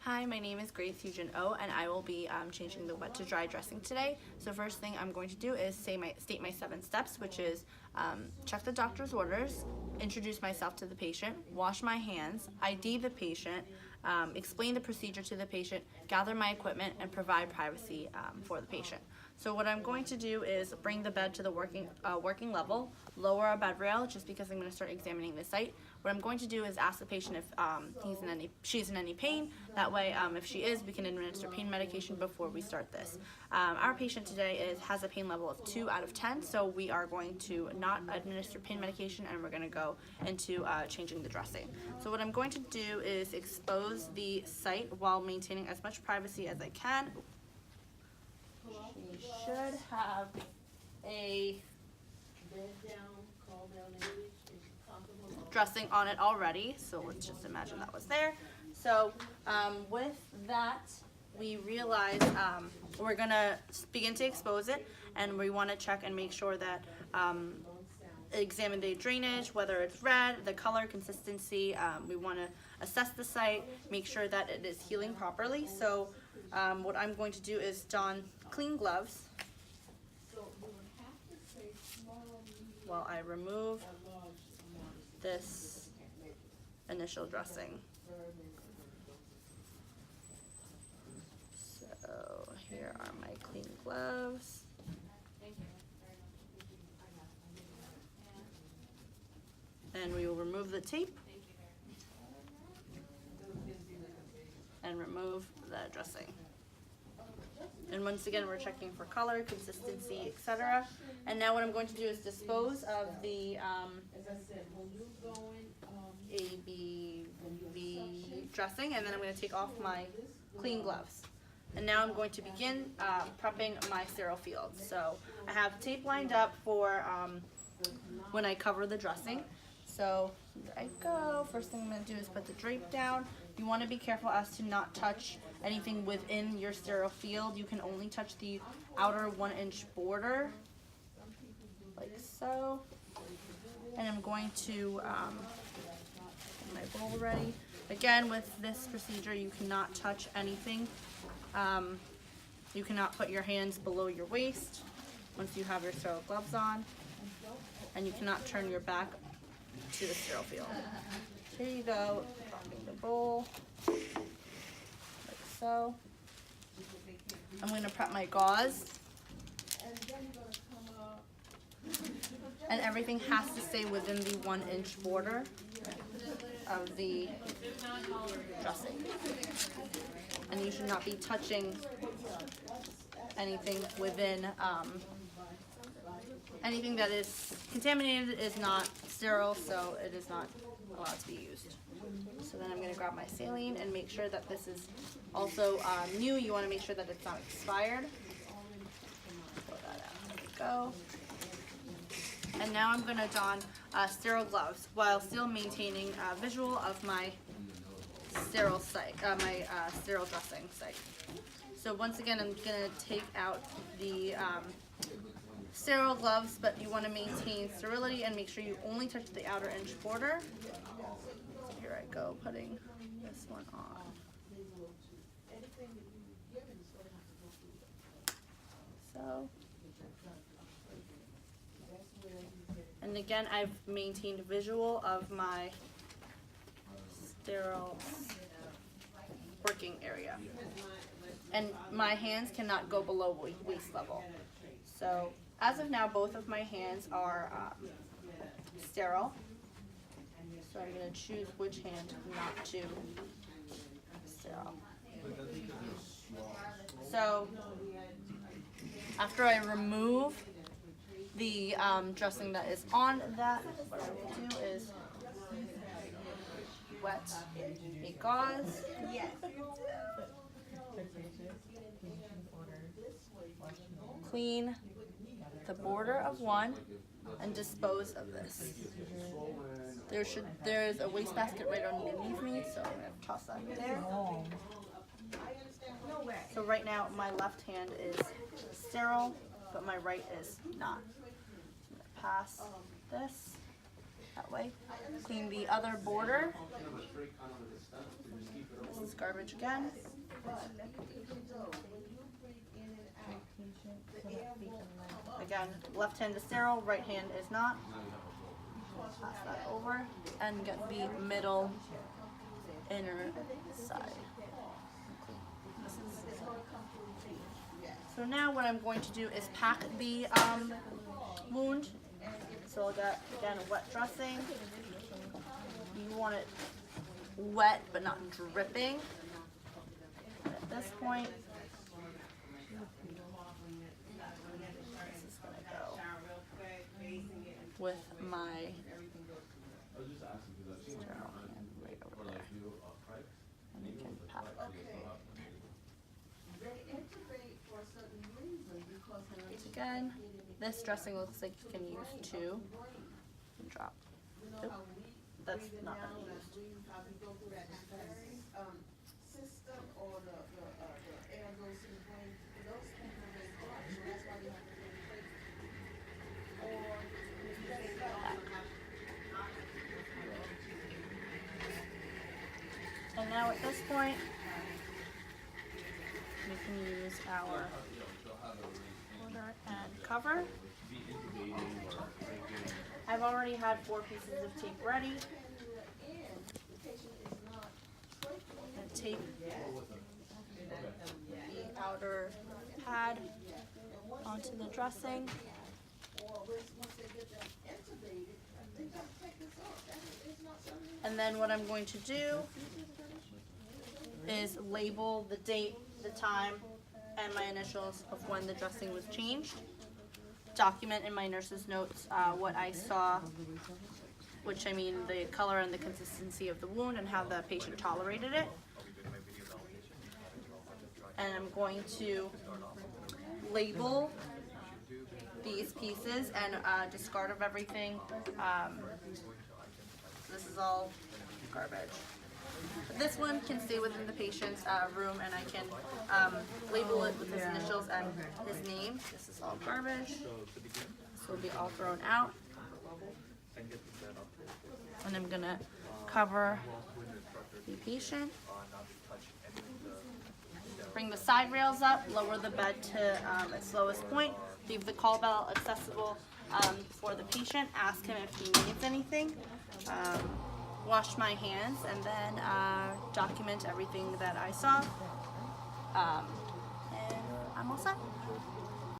Hi, my name is Grace Eugen O, and I will be changing the wet to dry dressing today. So first thing I'm going to do is state my 7 steps, which is check the doctor's orders, introduce myself to the patient, wash my hands, ID the patient, explain the procedure to the patient, gather my equipment, and provide privacy for the patient. So what I'm going to do is bring the bed to the working level, lower a bed rail just because I'm going to start examining the site. What I'm going to do is ask the patient if she's in any pain. That way, if she is, we can administer pain medication before we start this. Our patient today has a pain level of 2 out of 10, so we are going to not administer pain medication and we're going to go into changing the dressing. So what I'm going to do is expose the site while maintaining as much privacy as I can. We should have a dressing on it already, so let's just imagine that was there. So with that, we realize we're gonna begin to expose it, and we want to check and make sure that examine the drainage, whether it's red, the color, consistency. We want to assess the site, make sure that it is healing properly. So what I'm going to do is don clean gloves while I remove this initial dressing. So here are my clean gloves. And we will remove the tape and remove the dressing. And once again, we're checking for color, consistency, etc. And now what I'm going to do is dispose of the ABV dressing, and then I'm going to take off my clean gloves. And now I'm going to begin prepping my sterile field. So I have tape lined up for when I cover the dressing. So here I go. First thing I'm going to do is put the drape down. You want to be careful as to not touch anything within your sterile field. You can only touch the outer 1-inch border, like so. And I'm going to get my bowl ready. Again, with this procedure, you cannot touch anything. You cannot put your hands below your waist once you have your sterile gloves on. And you cannot turn your back to the sterile field. Here you go, dropping the bowl, like so. I'm going to prep my gauze. And everything has to stay within the 1-inch border of the dressing. And you should not be touching anything within, anything that is contaminated is not sterile, so it is not allowed to be used. So then I'm going to grab my saline and make sure that this is also new. You want to make sure that it's not expired. Pull that out. There we go. And now I'm going to don sterile gloves while still maintaining a visual of my sterile site, my sterile dressing site. So once again, I'm going to take out the sterile gloves, but you want to maintain sterility and make sure you only touch the outer inch border. So here I go, putting this one on. So. And again, I've maintained visual of my sterile working area. And my hands cannot go below waist level. So as of now, both of my hands are sterile. So I'm going to choose which hand not to sterile. So after I remove the dressing that is on that, what I will do is wet a gauze. Clean the border of one and dispose of this. There is a wastebasket right underneath me, so I'm going to toss that there. So right now my left hand is sterile, but my right is not. I'm going to pass this that way. Clean the other border. This is garbage again. Again, left hand is sterile, right hand is not. Pass that over and get the middle inner side. So now what I'm going to do is pack the wound. So I'll get, again, a wet dressing. You want it wet but not dripping. And at this point, this is going to go with my sterile hand right over there. And you can pack. Again, this dressing looks like you can use 2. Drop. Oop, that's not unused. And now at this point, we can use our order and cover. I've already had 4 pieces of tape ready. And tape the outer pad onto the dressing. And then what I'm going to do is label the date, the time, and my initials of when the dressing was changed. Document in my nurse's notes what I saw, which I mean the color and the consistency of the wound and how the patient tolerated it. And I'm going to label these pieces and discard of everything. This is all garbage. This one can stay within the patient's room, and I can label it with his initials and his name. This is all garbage. This will be all thrown out. And I'm going to cover the patient. Bring the side rails up, lower the bed to its lowest point, leave the call bell accessible for the patient, ask him if he needs anything. Wash my hands, and then document everything that I saw, and I'm all set.